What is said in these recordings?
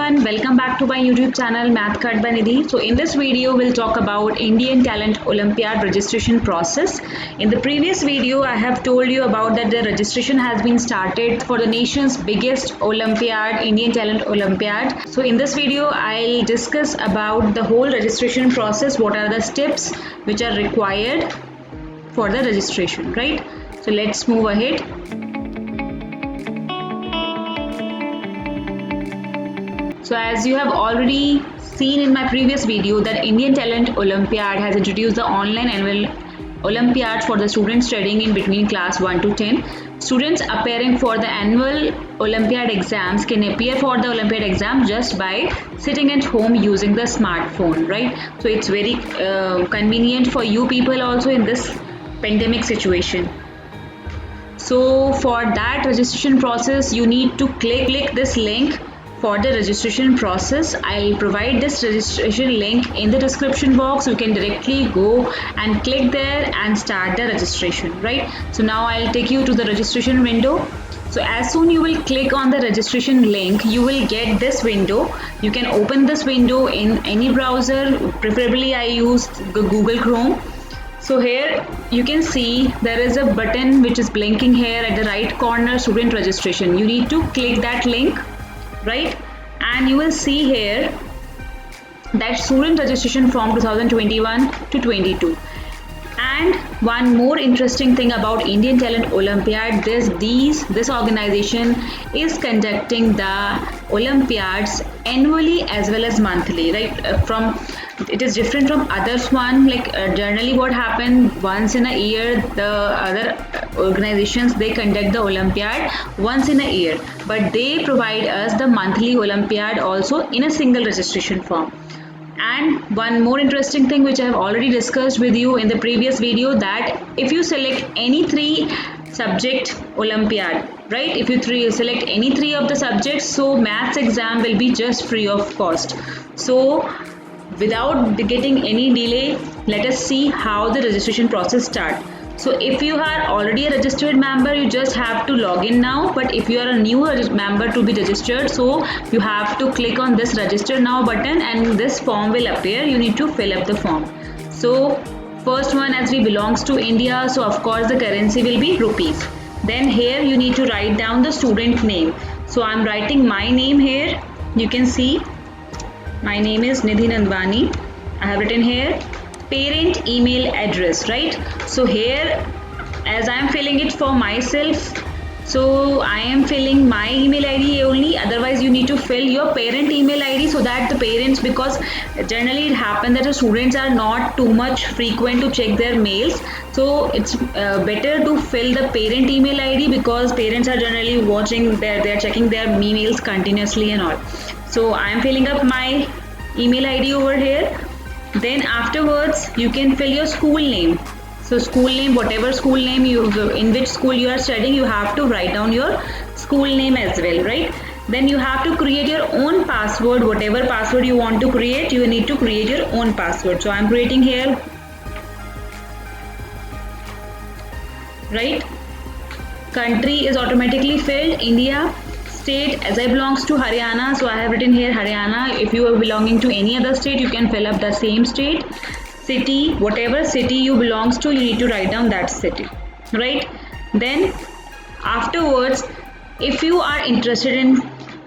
everyone, welcome back to my YouTube channel Math Card by Nidhi. So in this video we'll talk about Indian Talent Olympiad registration process. In the previous video I have told you about that the registration has been started for the nation's biggest Olympiad, Indian Talent Olympiad. So in this video I'll discuss about the whole registration process, what are the steps which are required for the registration, right? So let's move ahead. So as you have already seen in my previous video that Indian Talent Olympiad has introduced the online annual Olympiad for the students studying in between class 1 to 10. Students appearing for the annual Olympiad exams can appear for the Olympiad exam just by sitting at home using the smartphone, right? So it's very convenient for you people also in this pandemic situation. So for that registration process you need to click this link. For the registration process, I'll provide this registration link in the description box. You can directly go and click there and start the registration, right? So now I'll take you to the registration window. So as soon you will click on the registration link, you will get this window. You can open this window in any browser, preferably I use Google Chrome. So here you can see there is a button which is blinking here at the right corner, student registration. You need to click that link, right? And you will see here that student registration form 2021 to 22. And one more interesting thing about Indian Talent Olympiad, this organization is conducting the Olympiads annually as well as monthly, right? It is different from others one, like generally what happens once in a year, the other organizations they conduct the Olympiad once in a year, but they provide us the monthly Olympiad also in a single registration form. And one more interesting thing which I have already discussed with you in the previous video, that if you select any 3 subject Olympiad, right, if you select any 3 of the subjects, so maths exam will be just free of cost. So without getting any delay, let us see how the registration process starts. So if you are already a registered member, you just have to log in now, but if you are a new member to be registered, so you have to click on this register now button and this form will appear. You need to fill up the form. So first one, as we belongs to India, so of course the currency will be rupees. Then here you need to write down the student name. So I'm writing my name here. You can see my name is Nidhi Nandwani. I have written here parent email address, right? So here as I am filling it for myself, so I am filling my email ID only, otherwise you need to fill your parent email ID so that the parents, because generally it happens that the students are not too much frequent to check their mails, so it's better to fill the parent email ID because parents are generally watching they're checking their emails continuously and all. So I am filling up my email ID over here. Then afterwards you can fill your school name. So school name, whatever school name in which school you are studying, you have to write down your school name as well, right? Then you have to create your own password. Whatever password you want to create, you need to create your own password. So I am creating here, right? Country is automatically filled, India. State, as I belongs to Haryana, so I have written here Haryana. If you are belonging to any other state, you can fill up the same state. City, whatever city you belongs to, you need to write down that city, right? Then afterwards, if you are interested in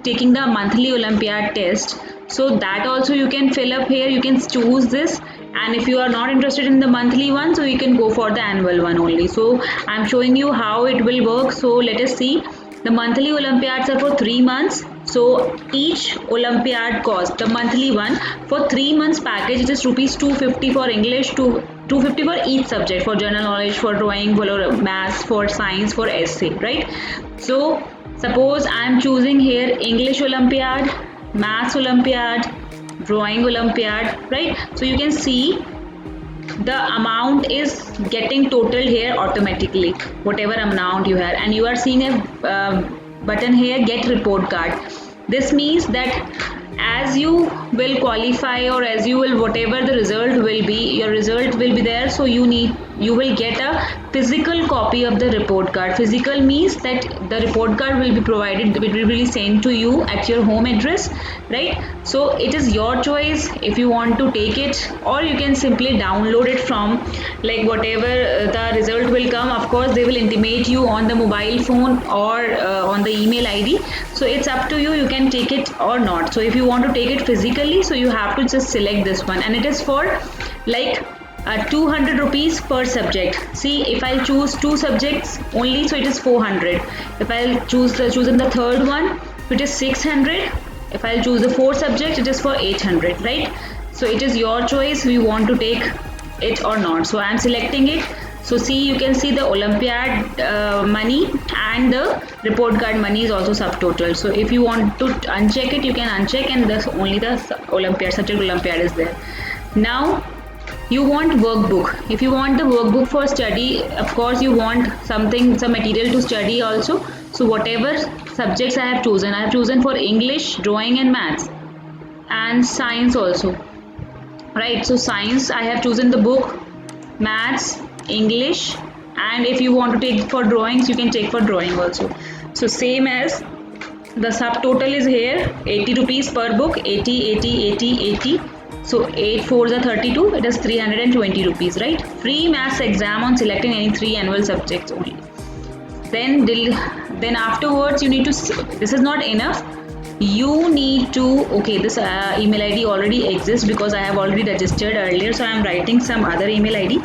taking the monthly Olympiad test, so that also you can fill up here. You can choose this, and if you are not interested in the monthly one, so you can go for the annual one only. So I'm showing you how it will work. So let us see. The monthly Olympiads are for 3 months. So each Olympiad cost, the monthly one, for 3 months package, it is rupees 250 for English, 250 for each subject, for general knowledge, for drawing, for maths, for science, for essay, right? So suppose I am choosing here English Olympiad, Maths Olympiad, Drawing Olympiad, right? So you can see the amount is getting totaled here automatically, whatever amount you have, and you are seeing a button here, get report card. This means that as you will qualify or as you will, whatever the result will be, your result will be there, so you need you will get a physical copy of the report card. Physical means that the report card will be provided, it will be sent to you at your home address, right? So it is your choice if you want to take it, or you can simply download it from, like, whatever the result will come. Of course they will intimate you on the mobile phone or on the email ID, so it's up to you, you can take it or not. So if you want to take it physically, so you have to just select this one, and it is for like 200 rupees per subject. See, if I choose 2 subjects only, so it is 400. If I'll choose in the third one, it is 600. If I'll choose the 4th subject, it is for 800, right? So it is your choice, we want to take it or not. So I am selecting it. So see, you can see the Olympiad money and the report card money is also subtotal. So if you want to uncheck it, you can uncheck, and only the Olympiad, subject Olympiad is there. Now you want workbook. If you want the workbook for study, of course you want some material to study also. So whatever subjects I have chosen for English, drawing and maths, and science also, right? So science I have chosen the book, maths, English, and if you want to take for drawings, you can take for drawing also. So same as the subtotal is here, 80 rupees per book, 80, 80, 80, 80. So 8 4s are 32, it is 320 rupees, right? Free maths exam on selecting any 3 annual subjects only. Then afterwards you need to, this is not enough, you need to, okay, this email ID already exists because I have already registered earlier, so I am writing some other email ID.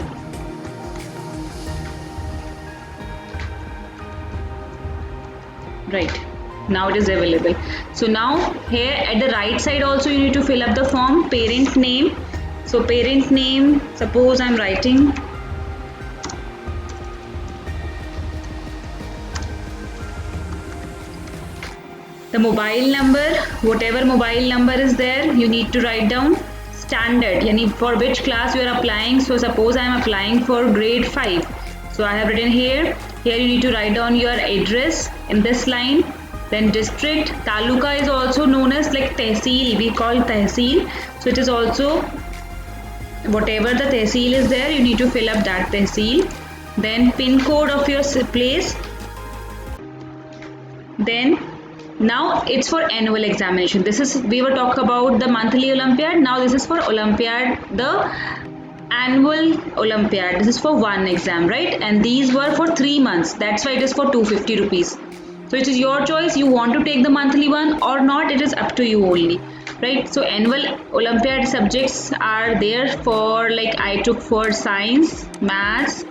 Right, now it is available. So now here at the right side also you need to fill up the form, parent name. So parent name, suppose I am writing the mobile number, whatever mobile number is there, you need to write down. Standard, yani for which class you are applying. So suppose I am applying for grade 5. So I have written here you need to write down your address in this line. Then district, taluka is also known as like tehsil, we call tehsil. So it is also, whatever the tehsil is there, you need to fill up that tehsil. Then pin code of your place. Then now it's for annual examination. This is, we were talking about the monthly Olympiad. Now this is for Olympiad, the annual Olympiad. This is for one exam, right? And these were for 3 months. That's why it is for 250 rupees. So it is your choice, you want to take the monthly one or not, it is up to you only, right? So annual Olympiad subjects are there for, like I took for science, maths,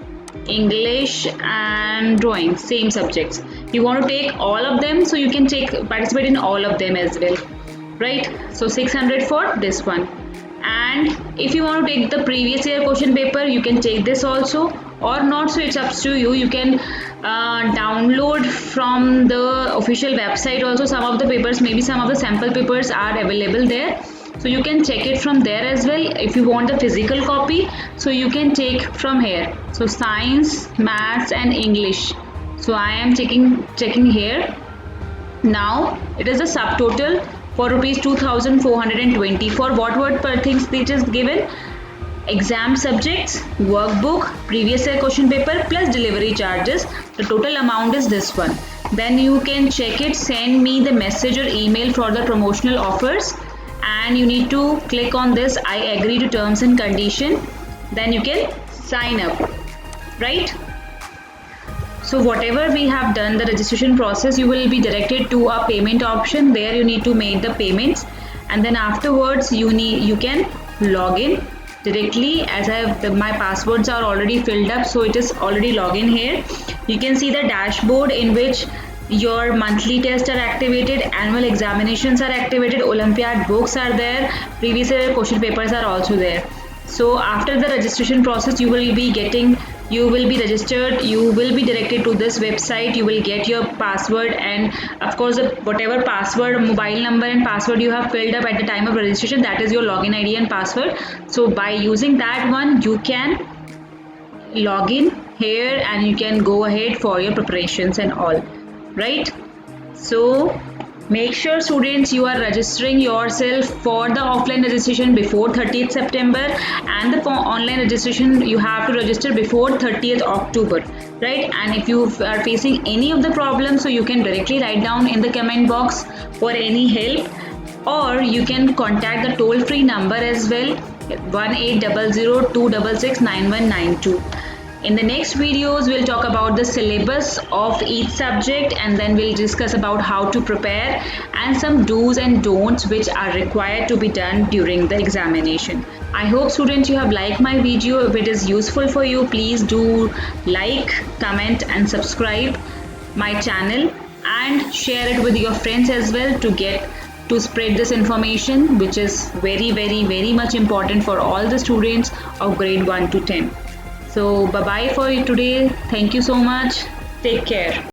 English and drawing, same subjects. You want to take all of them, so you can participate in all of them as well, right? So 600 for this one. And if you want to take the previous year question paper, you can take this also or not, so it's up to you. You can download from the official website also some of the papers, maybe some of the sample papers are available there, so you can check it from there as well. If you want the physical copy, so you can take from here. So science, maths and English, so I am checking here. Now it is a subtotal for rupees 2420 for what per things it is given: exam subjects, workbook, previous year question paper plus delivery charges. The total amount is this one. Then you can check it, send me the message or email for the promotional offers, and you need to click on this I agree to terms and condition. Then you can sign up, right? So whatever we have done, the registration process, you will be directed to a payment option. There you need to make the payments, and then afterwards you can log in directly. As my passwords are already filled up, so it is already login here. You can see the dashboard in which your monthly tests are activated, annual examinations are activated, Olympiad books are there, previous year question papers are also there. So after the registration process, you will be registered, you will be directed to this website, you will get your password, and of course whatever password, mobile number and password you have filled up at the time of registration, that is your login ID and password. So by using that one, you can log in here and you can go ahead for your preparations and all, right? So Make sure students you are registering yourself for the offline registration before 30th September, and the online registration you have to register before 30th October, right? And if you are facing any of the problems, so you can directly write down in the comment box for any help, or you can contact the toll free number as well, 1800 266 9192. In the next videos, we'll talk about the syllabus of each subject, and then we'll discuss about how to prepare and some do's and don'ts which are required to be done during the examination. I hope students you have liked my video. If it is useful for you, please do like, comment and subscribe my channel, and share it with your friends as well to spread this information, which is very much important for all the students of grade 1 to 10. So bye bye for today. Thank you so much. Take care.